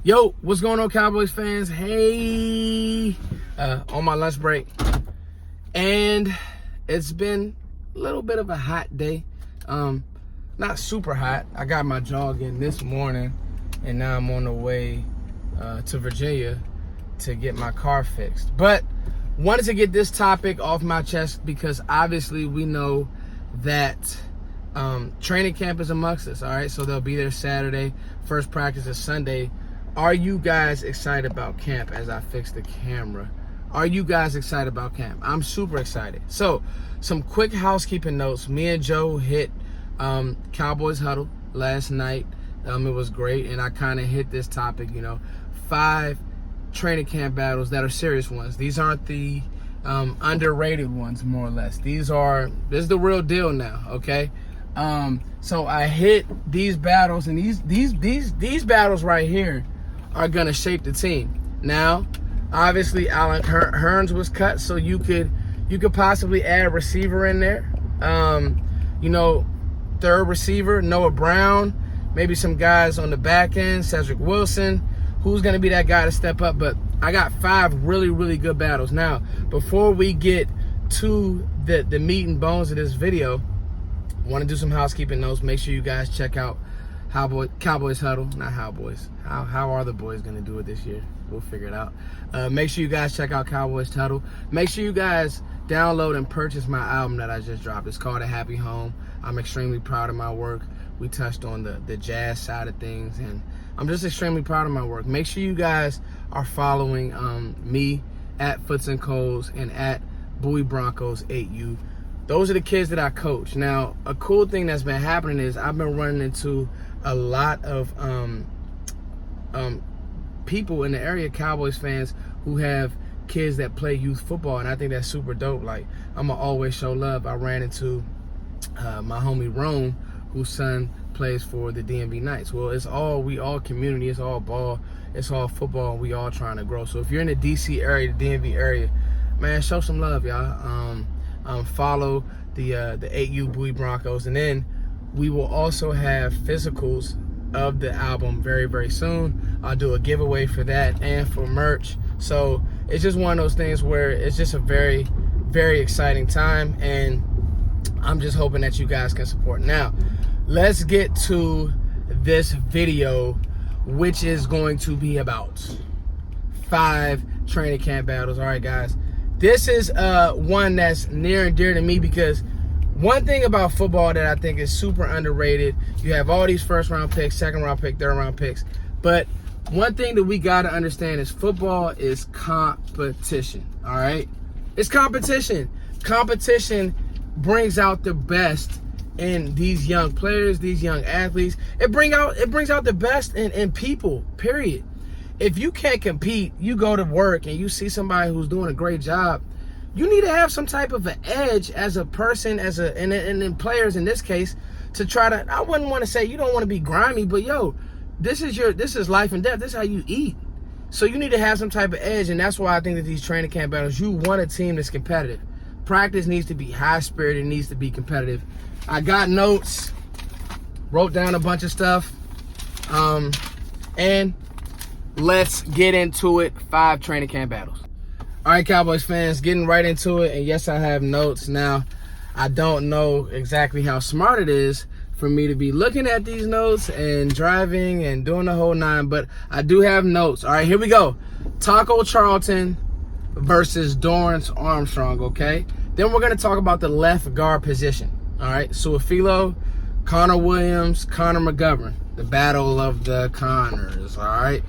Yo, what's going on, Cowboys fans? Hey, on my lunch break. And it's been a little bit of a hot day. Not super hot. I got my jog in this morning, and now I'm on the way to Virginia to get my car fixed. But wanted to get this topic off my chest because obviously we know that training camp is amongst us, all right? So they'll be there Saturday. First practice is Sunday. Are you guys excited about camp as I fix the camera? Are you guys excited about camp? I'm super excited. So, some quick housekeeping notes. Me and Joe hit Cowboys huddle last night. It was great, and I kind of hit this topic, 5 training camp battles that are serious ones. These aren't the underrated ones, more or less. This is the real deal now, okay? So I hit these battles, and these battles right here are gonna shape the team. Now, obviously, Alan Hearns was cut, so you could possibly add a receiver in there. Third receiver, Noah Brown, maybe some guys on the back end, Cedric Wilson. Who's gonna be that guy to step up? But I got 5 really, really good battles. Now, before we get to the meat and bones of this video, I want to do some housekeeping notes. Make sure you guys check out Cowboys Huddle. Not Cowboys. How are the boys going to do it this year? We'll figure it out. Make sure you guys check out Cowboys Huddle. Make sure you guys download and purchase my album that I just dropped. It's called A Happy Home. I'm extremely proud of my work. We touched on the jazz side of things, and I'm just extremely proud of my work. Make sure you guys are following me at Foots and Coles and at Bowie Broncos 8U. Those are the kids that I coach. Now, a cool thing that's been happening is I've been running into a lot of people in the area, Cowboys fans, who have kids that play youth football, and I think that's super dope. Like, I'm going to always show love. I ran into my homie Rome, whose son plays for the DMV Knights. Well, we all community, it's all ball, it's all football, and we all trying to grow. So if you're in the DC area, the DMV area, man, show some love, y'all. Follow the 8U Bowie Broncos, and then we will also have physicals of the album very, very soon. I'll do a giveaway for that and for merch. So it's just one of those things where it's just a very, very exciting time, and I'm just hoping that you guys can support. Now, let's get to this video, which is going to be about 5 training camp battles. All right, guys. This is one that's near and dear to me because one thing about football that I think is super underrated, you have all these first-round picks, second-round pick, third-round picks, but one thing that we got to understand is football is competition, all right? It's competition. Competition brings out the best in these young players, these young athletes. It brings out the best in people, period. If you can't compete, you go to work and you see somebody who's doing a great job, you need to have some type of an edge as a person, and then players in this case, to try to, I wouldn't want to say you don't want to be grimy, but yo, this is life and death. This is how you eat. So you need to have some type of edge, and that's why I think that these training camp battles, you want a team that's competitive. Practice needs to be high-spirited, needs to be competitive. I got notes, wrote down a bunch of stuff, and let's get into it. 5 training camp battles. All right, Cowboys fans, getting right into it. And yes, I have notes. Now, I don't know exactly how smart it is for me to be looking at these notes and driving and doing the whole 9, but I do have notes. All right, here we go. Taco Charlton versus Dorrance Armstrong, okay? Then we're going to talk about the left guard position. All right, Suafilo, Connor Williams, Connor McGovern. The battle of the Connors, all right?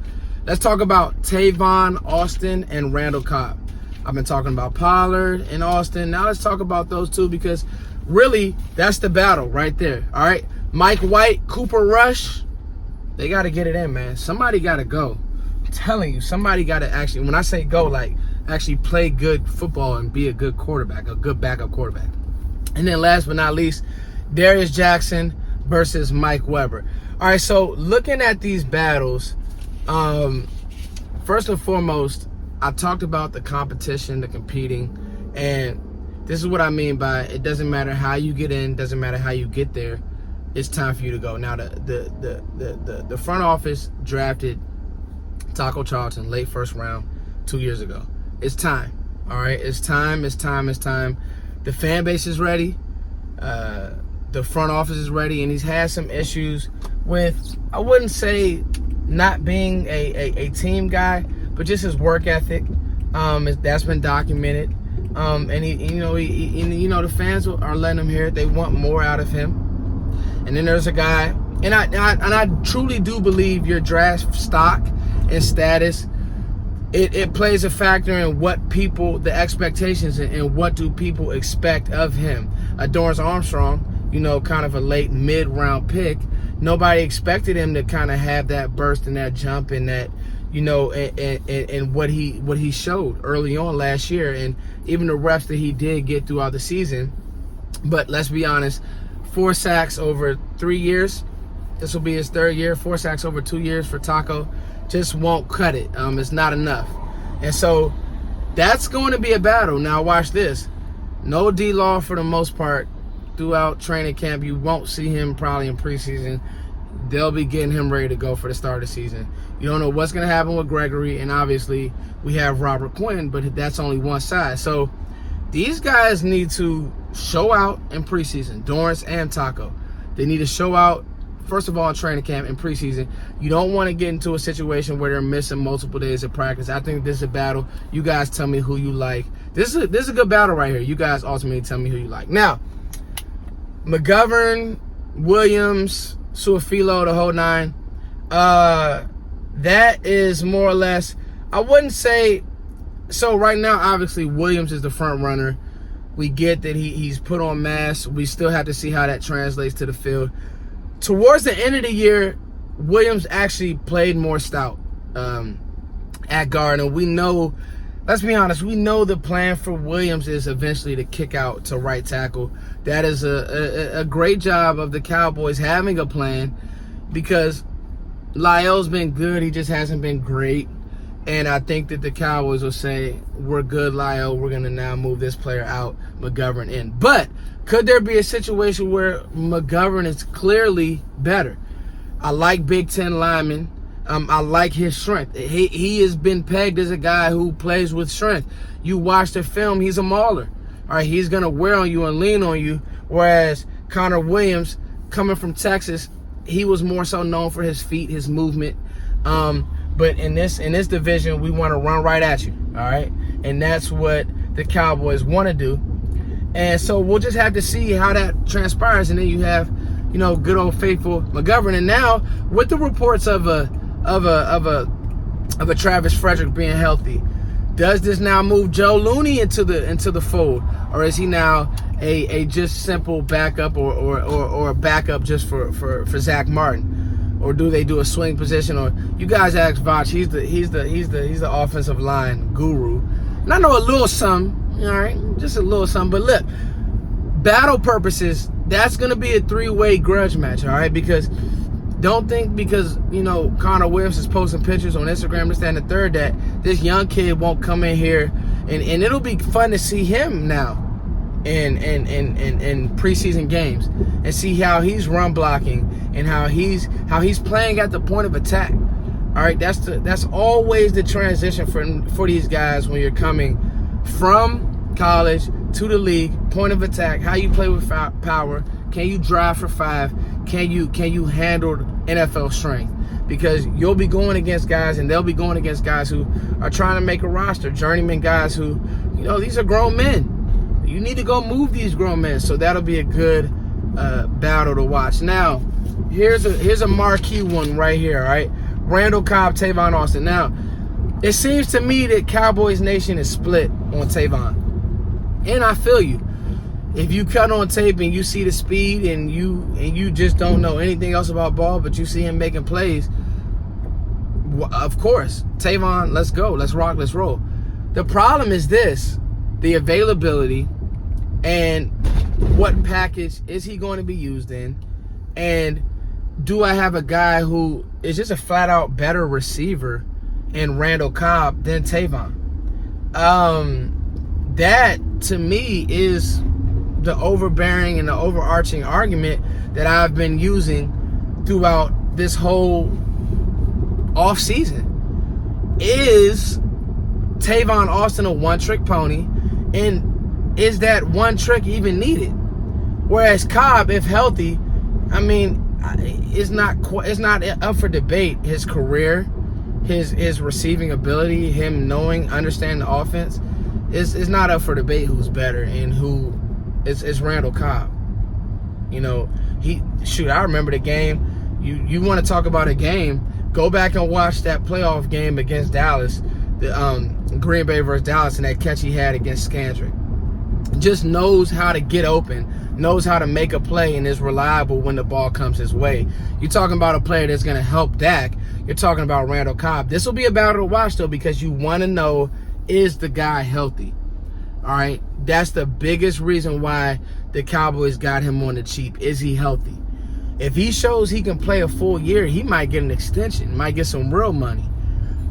Let's talk about Tavon Austin and Randall Cobb. I've been talking about Pollard and Austin. Now let's talk about those two because really that's the battle right there. All right. Mike White, Cooper Rush. They got to get it in, man. Somebody got to go. I'm telling you, somebody got to actually, when I say go, like actually play good football and be a good quarterback, a good backup quarterback. And then last but not least, Darius Jackson versus Mike Weber. All right. So looking at these battles, first and foremost, I talked about the competition, the competing, and this is what I mean by it doesn't matter how you get in, doesn't matter how you get there, it's time for you to go. Now, the front office drafted Taco Charlton, late first round, 2 years ago. It's time. All right, it's time. The fan base is ready. The front office is ready, and he's had some issues with, I wouldn't say not being a team guy, but just his work ethic. That's been documented. And the fans are letting him hear it. They want more out of him. And then there's a guy, and I truly do believe your draft stock and status, it plays a factor in what people, the expectations, and what do people expect of him. Dorrance Armstrong, kind of a late mid-round pick. Nobody expected him to kind of have that burst and that jump and that, and what he showed early on last year, and even the reps that he did get throughout the season. But let's be honest, 4 sacks over 3 years. This will be his 3rd year. 4 sacks over 2 years for Taco just won't cut it. It's not enough. And so that's going to be a battle. Now watch this. No D-Law for the most part throughout training camp. You won't see him probably in preseason. They'll be getting him ready to go for the start of the season. You don't know what's going to happen with Gregory, and obviously we have Robert Quinn, but that's only one side. So these guys need to show out in preseason, Dorrance and Taco. They need to show out, first of all, in training camp and preseason. You don't want to get into a situation where they're missing multiple days of practice. I think this is a battle. You guys tell me who you like. This is a good battle right here. You guys ultimately tell me who you like. Now, McGovern, Williams, Suafilo, the whole nine. That is more or less, I wouldn't say, so right now, obviously, Williams is the front runner. We get that he's put on mass. We still have to see how that translates to the field. Towards the end of the year, Williams actually played more stout at guard. And we know, let's be honest, we know the plan for Williams is eventually to kick out to right tackle. That is a great job of the Cowboys having a plan, because Lyle's been good. He just hasn't been great. And I think that the Cowboys will say, we're good, Lyle. We're going to now move this player out, McGovern in. But could there be a situation where McGovern is clearly better? I like Big Ten linemen. I like his strength. He has been pegged as a guy who plays with strength. You watch the film, he's a mauler. All right, he's going to wear on you and lean on you. Whereas Connor Williams, coming from Texas, he was more so known for his feet, his movement. But in this division, we want to run right at you, all right? And that's what the Cowboys want to do. And so we'll just have to see how that transpires. And then you have, good old faithful McGovern. And now with the reports of a Travis Frederick being healthy, does this now move Joe Looney into the fold, or is he now a just simple backup or a backup just for Zach Martin? Or do they do a swing position? Or you guys ask Vach, he's the offensive line guru. And I know a little something, all right, just a little something. But look, battle purposes, that's gonna be a 3-way grudge match, all right? Because don't think because Connor Williams is posting pictures on Instagram, this, that, and the third, that this young kid won't come in here and it'll be fun to see him now in preseason games and see how he's run blocking and how he's playing at the point of attack. All right, that's always the transition for these guys when you're coming from college to the league. Point of attack, how you play with power. Can you drive for 5? Can you handle NFL strength? Because you'll be going against guys, and they'll be going against guys who are trying to make a roster, journeyman guys who, these are grown men. You need to go move these grown men. So that'll be a good battle to watch. Now, here's a marquee one right here, all right? Randall Cobb, Tavon Austin. Now, it seems to me that Cowboys Nation is split on Tavon. And I feel you. If you cut on tape and you see the speed and you just don't know anything else about ball, but you see him making plays, of course, Tavon, let's go. Let's rock, let's roll. The problem is this, the availability and what package is he going to be used in, and do I have a guy who is just a flat-out better receiver in Randall Cobb than Tavon? That, to me, is the overbearing and the overarching argument that I've been using throughout this whole offseason. is Tavon Austin a one-trick pony? And is that one trick even needed? Whereas Cobb, if healthy, I mean, it's not up for debate. His career, his receiving ability, him understanding the offense, is not up for debate who's better and who is Randall Cobb. You know, I remember the game. You want to talk about a game, go back and watch that playoff game against Dallas, the Green Bay versus Dallas, and that catch he had against Skandrick. Just knows how to get open, knows how to make a play, and is reliable when the ball comes his way. You're talking about a player that's going to help Dak. You're talking about Randall Cobb. This will be a battle to watch, though, because you want to know, is the guy healthy? All right? That's the biggest reason why the Cowboys got him on the cheap. Is he healthy? If he shows he can play a full year, he might get an extension, might get some real money.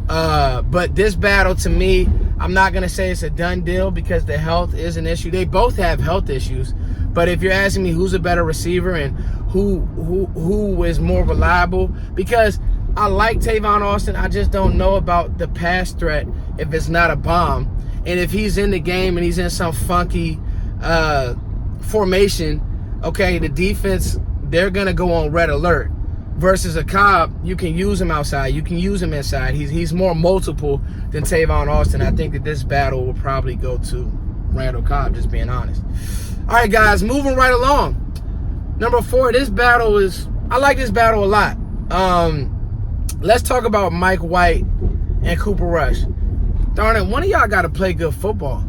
But this battle, to me, I'm not going to say it's a done deal because the health is an issue. They both have health issues. But if you're asking me who's a better receiver and who is more reliable, because I like Tavon Austin, I just don't know about the pass threat if it's not a bomb. And if he's in the game and he's in some funky formation, okay, the defense, they're going to go on red alert. Versus a Cobb, you can use him outside. You can use him inside. He's more multiple than Tavon Austin. I think that this battle will probably go to Randall Cobb, just being honest. All right, guys, moving right along. Number 4, I like this battle a lot. Let's talk about Mike White and Cooper Rush. Darn it, one of y'all got to play good football.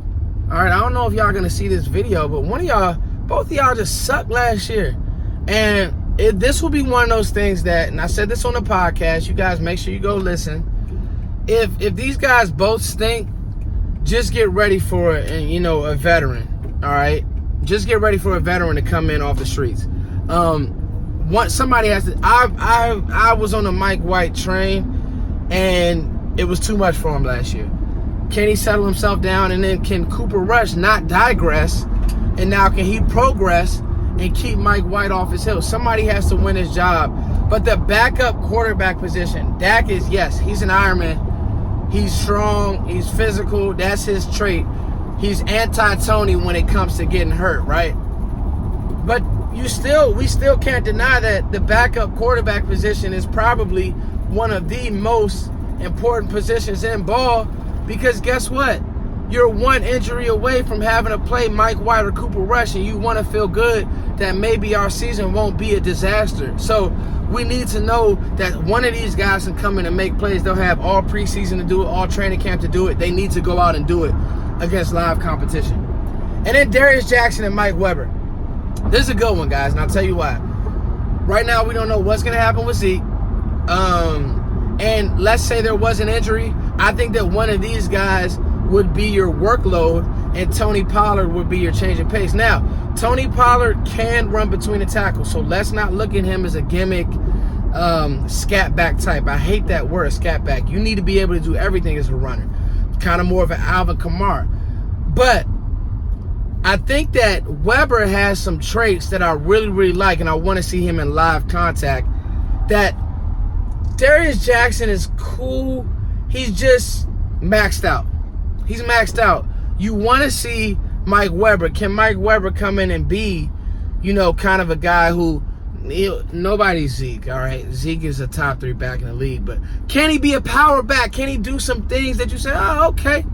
All right, I don't know if y'all going to see this video, but both of y'all just sucked last year. And this will be one of those things that, and I said this on the podcast, you guys make sure you go listen. If these guys both stink, just get ready for a veteran. All right, just get ready for a veteran to come in off the streets. Somebody has to. I was on the Mike White train, and it was too much for him last year. Can he settle himself down, and then can Cooper Rush not digress, and now can he progress and keep Mike White off his heels? Somebody has to win his job. But the backup quarterback position, Dak is, yes, he's an Ironman. He's strong. He's physical. That's his trait. He's anti-Tony when it comes to getting hurt, right? But we still can't deny that the backup quarterback position is probably one of the most important positions in ball, because guess what? You're one injury away from having to play Mike White or Cooper Rush, and you want to feel good that maybe our season won't be a disaster. So we need to know that one of these guys can come in and make plays. They'll have all preseason to do it, all training camp to do it. They need to go out and do it against live competition. And then Darius Jackson and Mike Weber. This is a good one, guys, and I'll tell you why. Right now, we don't know what's going to happen with Zeke. And let's say there was an injury. I think that one of these guys would be your workload, and Tony Pollard would be your change of pace. Now, Tony Pollard can run between the tackles, so let's not look at him as a gimmick scat back type. I hate that word, scat back. You need to be able to do everything as a runner. Kind of more of an Alvin Kamara. But I think that Weber has some traits that I really, really like, and I want to see him in live contact. That Darius Jackson is cool. He's just maxed out. He's maxed out. You want to see Mike Weber. Can Mike Weber come in and be, kind of a guy who, nobody's Zeke, all right? Zeke is a top 3 back in the league, but can he be a power back? Can he do some things that you say, oh, okay,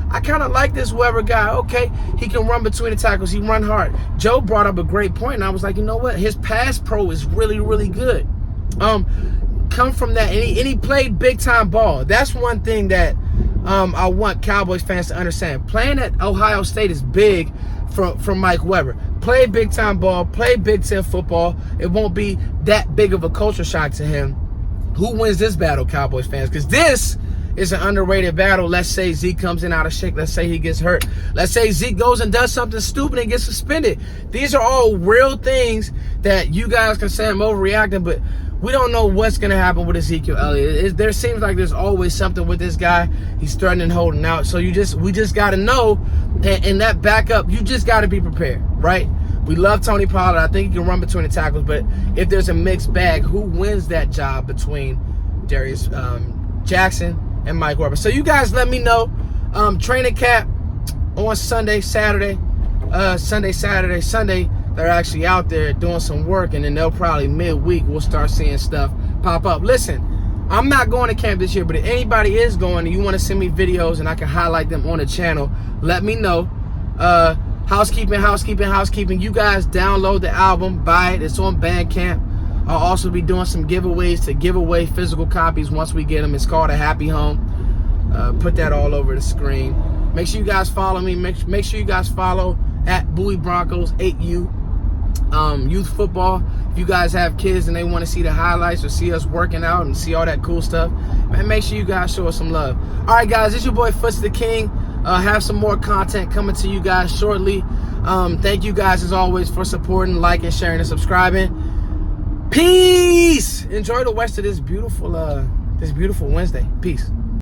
I kind of like this Weber guy. Okay, he can run between the tackles. He run hard. Joe brought up a great point, and I was like, you know what? His pass pro is really, really good. Come from that, and he played big-time ball. That's one thing that I want Cowboys fans to understand. Playing at Ohio State is big from Mike Weber. Play big-time ball, play Big Ten football. It won't be that big of a culture shock to him. Who wins this battle, Cowboys fans? Because this is an underrated battle. Let's say Zeke comes in out of shape. Let's say he gets hurt. Let's say Zeke goes and does something stupid and gets suspended. These are all real things that you guys can say I'm overreacting, but we don't know what's going to happen with Ezekiel Elliott. There seems like there's always something with this guy. He's threatening, holding out. So we just got to know, and that backup, you just got to be prepared, right? We love Tony Pollard. I think he can run between the tackles, but if there's a mixed bag, who wins that job between Darius Jackson and Mike Weber. So you guys let me know. Training camp on Sunday, Saturday. Sunday, they're actually out there doing some work, and then they'll probably midweek we'll start seeing stuff pop up. Listen, I'm not going to camp this year, but if anybody is going and you want to send me videos and I can highlight them on the channel, let me know. Housekeeping. You guys download the album, buy it. It's on Bandcamp. I'll also be doing some giveaways to give away physical copies once we get them. It's called A Happy Home. Put that all over the screen. Make sure you guys follow me. Make sure you guys follow at Bowie Broncos 8U. Youth football. If you guys have kids and they want to see the highlights or see us working out and see all that cool stuff, man, make sure you guys show us some love. All right, guys, it's your boy Foots the King. Have some more content coming to you guys shortly. Thank you guys as always for supporting, liking, sharing, and subscribing. Peace. Enjoy the rest of this beautiful Wednesday. Peace.